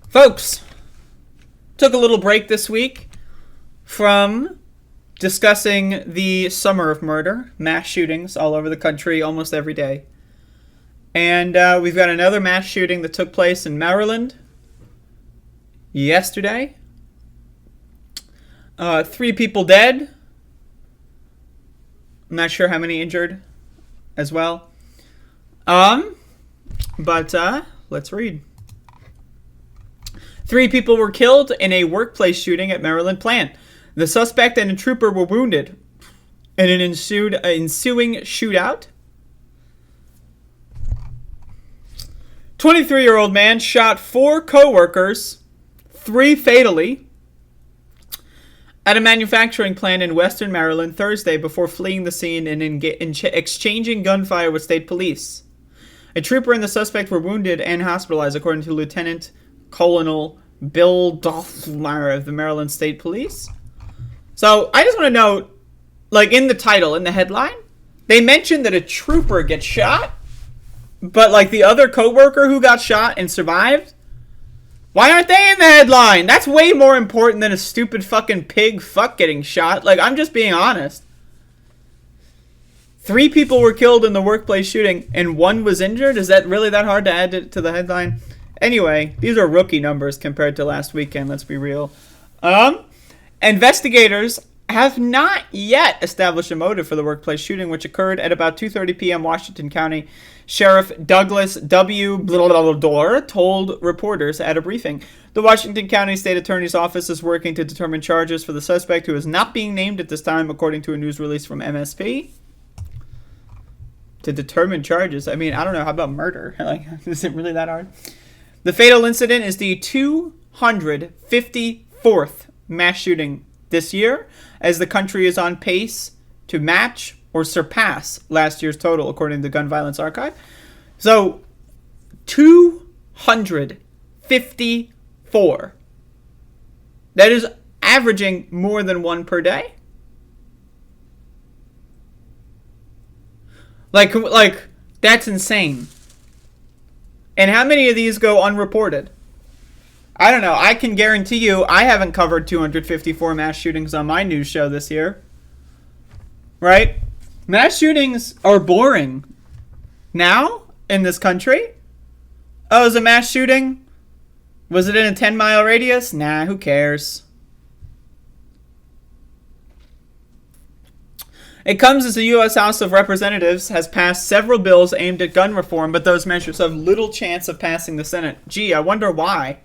Folks, took a little break this week from discussing the summer of murder, mass shootings all over the country almost every day. And we've got another mass shooting that took place in Maryland yesterday. 3 people dead. I'm not sure how many injured as well. But let's read. 3 people were killed in a workplace shooting at Maryland plant. The suspect and a trooper were wounded in an ensuing shootout. 23-year-old man shot 4 co-workers, 3 fatally, at a manufacturing plant in western Maryland Thursday before fleeing the scene and exchanging gunfire with state police. A trooper and the suspect were wounded and hospitalized, according to Lieutenant Colonel Bill Dolfmeyer of the Maryland State Police. So, I just want to note, like in the title, in the headline, they mentioned that a trooper gets shot, but like the other co-worker who got shot and survived, why aren't they in the headline? That's way more important than a stupid fucking pig fuck getting shot. Like, I'm just being honest. 3 people were killed in the workplace shooting and 1 was injured? Is that really that hard to add to the headline? Anyway, these are rookie numbers compared to last weekend, let's be real. Investigators have not yet established a motive for the workplace shooting, which occurred at about 2:30 p.m. Washington County. Sheriff Douglas W. Blador told reporters at a briefing. The Washington County State Attorney's Office is working to determine charges for the suspect, who is not being named at this time, according to a news release from MSP. To determine charges? I mean, I don't know. How about murder? Like, is it really that hard? The fatal incident is the 254th mass shooting this year, as the country is on pace to match or surpass last year's total, according to the Gun Violence Archive. So, 254. That is averaging more than 1 per day. Like that's insane. And how many of these go unreported? I don't know. I can guarantee you I haven't covered 254 mass shootings on my news show this year. Right? Mass shootings are boring. Now, in this country? Oh, it was a mass shooting? Was it in a 10-mile radius? Nah, who cares? It comes as the U.S. House of Representatives has passed several bills aimed at gun reform, but those measures have little chance of passing the Senate. Gee, I wonder why.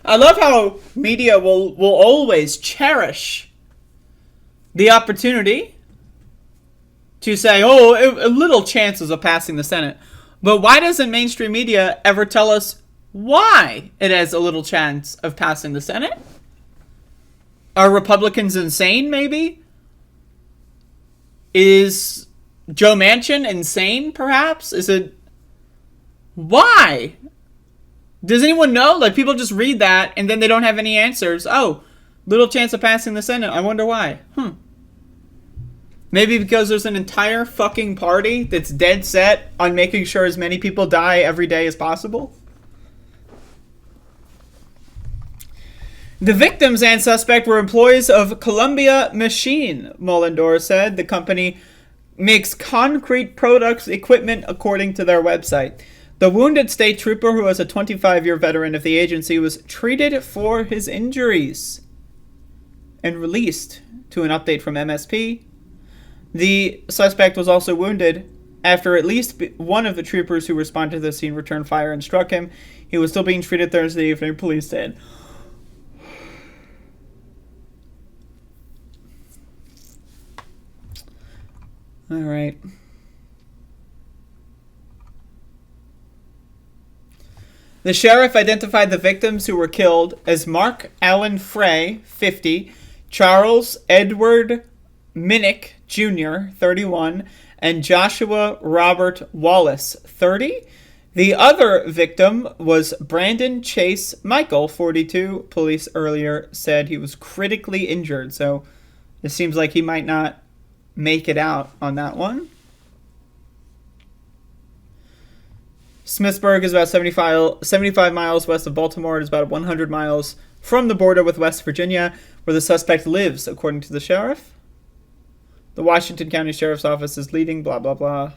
I love how media will always cherish the opportunity to say, oh, a little chances of passing the Senate. But why doesn't mainstream media ever tell us why it has a little chance of passing the Senate? Are Republicans insane, maybe? Is Joe Manchin insane, perhaps? Is it... Why? Does anyone know? Like, people just read that, and then they don't have any answers. Oh, little chance of passing the Senate. I wonder why. Maybe because there's an entire fucking party that's dead set on making sure as many people die every day as possible? The victims and suspect were employees of Columbia Machine, Mullendor said. The company makes concrete products equipment, according to their website. The wounded state trooper, who was a 25-year veteran of the agency, was treated for his injuries and released, to an update from MSP. The suspect was also wounded after at least one of the troopers who responded to the scene returned fire and struck him. He was still being treated Thursday evening, police said. All right. The sheriff identified the victims who were killed as Mark Allen Frey, 50, Charles Edward Minnick Jr., 31, and Joshua Robert Wallace, 30. The other victim was Brandon Chase Michael, 42. Police earlier said he was critically injured, so it seems like he might not make it out on that one. Smithsburg is about 75 miles west of Baltimore. It is about 100 miles from the border with West Virginia, where the suspect lives, according to the sheriff. The Washington County Sheriff's Office is leading, blah, blah, blah.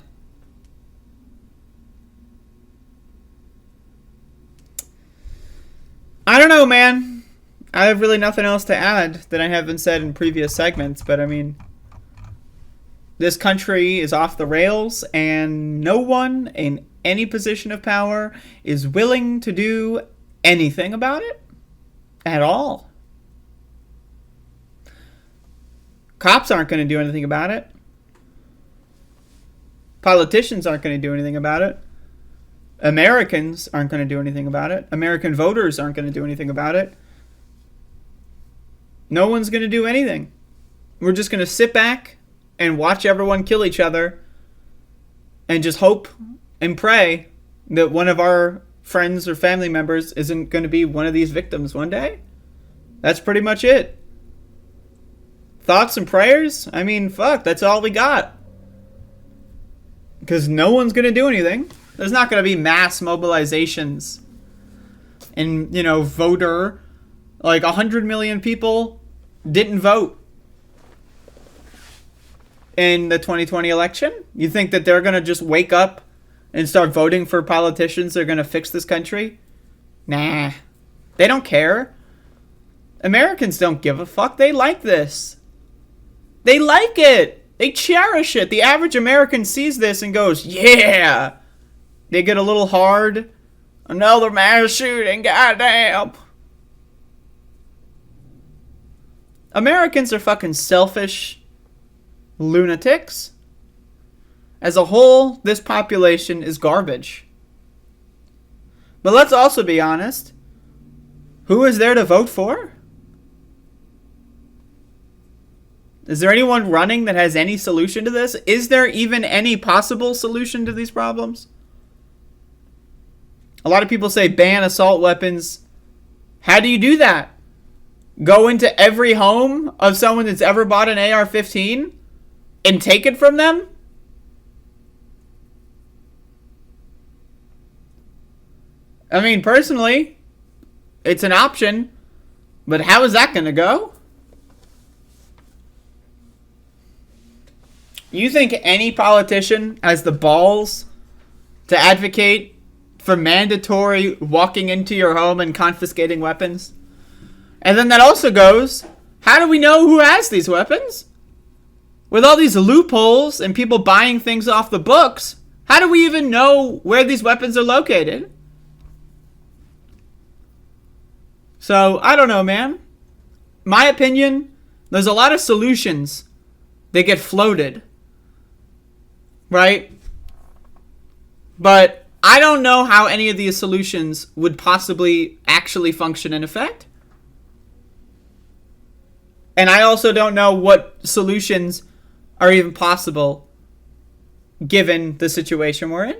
I don't know, man. I have really nothing else to add that I haven't said in previous segments, but I mean, this country is off the rails, and no one in any position of power is willing to do anything about it at all. Cops aren't going to do anything about it. Politicians aren't going to do anything about it. Americans aren't going to do anything about it. American voters aren't going to do anything about it. No one's going to do anything. We're just going to sit back and watch everyone kill each other and just hope and pray that one of our friends or family members isn't going to be one of these victims one day. That's pretty much it. Thoughts and prayers? I mean, fuck, that's all we got. Because no one's going to do anything. There's not going to be mass mobilizations and, voter. Like 100 million people didn't vote in the 2020 election. You think that they're going to just wake up and start voting for politicians that are going to fix this country? Nah. They don't care. Americans don't give a fuck. They like this. They like it. They cherish it. The average American sees this and goes, yeah. They get a little hard. Another mass shooting, goddamn. Americans are fucking selfish lunatics. As a whole, this population is garbage. But let's also be honest. Who is there to vote for? Is there anyone running that has any solution to this? Is there even any possible solution to these problems? A lot of people say ban assault weapons. How do you do that? Go into every home of someone that's ever bought an AR-15 and take it from them? I mean, personally, it's an option, but how is that going to go? You think any politician has the balls to advocate for mandatory walking into your home and confiscating weapons? And then that also goes, how do we know who has these weapons? With all these loopholes and people buying things off the books, how do we even know where these weapons are located? So, I don't know, man. My opinion, there's a lot of solutions that get floated. Right? But I don't know how any of these solutions would possibly actually function in effect. And I also don't know what solutions are even possible given the situation we're in.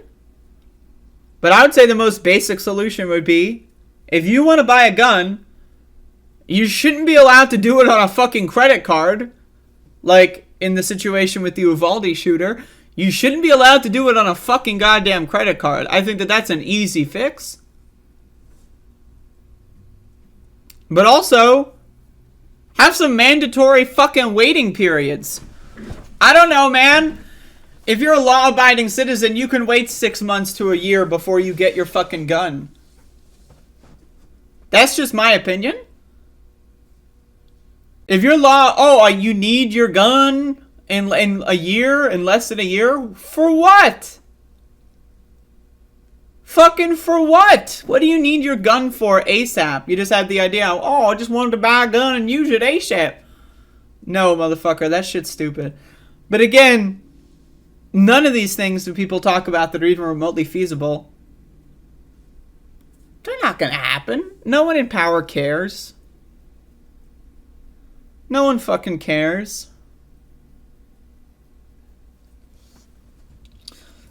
But I would say the most basic solution would be, if you want to buy a gun, you shouldn't be allowed to do it on a fucking credit card. Like in the situation with the Uvalde shooter. You shouldn't be allowed to do it on a fucking goddamn credit card. I think that that's an easy fix. But also, have some mandatory fucking waiting periods. I don't know, man. If you're a law-abiding citizen, you can wait 6 months to a year before you get your fucking gun. That's just my opinion. If you're you need your gun in a year, in less than a year? For what? Fucking for what? What do you need your gun for ASAP? You just had the idea, I just wanted to buy a gun and use it ASAP. No, motherfucker, that shit's stupid. But again, none of these things do people talk about that are even remotely feasible. They're not gonna happen. No one in power cares. No one fucking cares.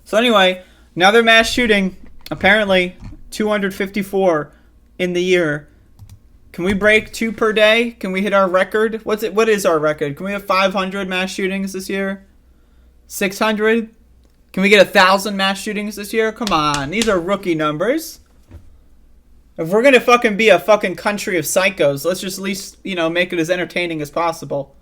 So anyway, another mass shooting. Apparently, 254 in the year. Can we break 2 per day? Can we hit our record? What is our record? Can we have 500 mass shootings this year? 600? Can we get 1,000 mass shootings this year? Come on. These are rookie numbers. If we're gonna fucking be a fucking country of psychos, let's just at least, you know, make it as entertaining as possible.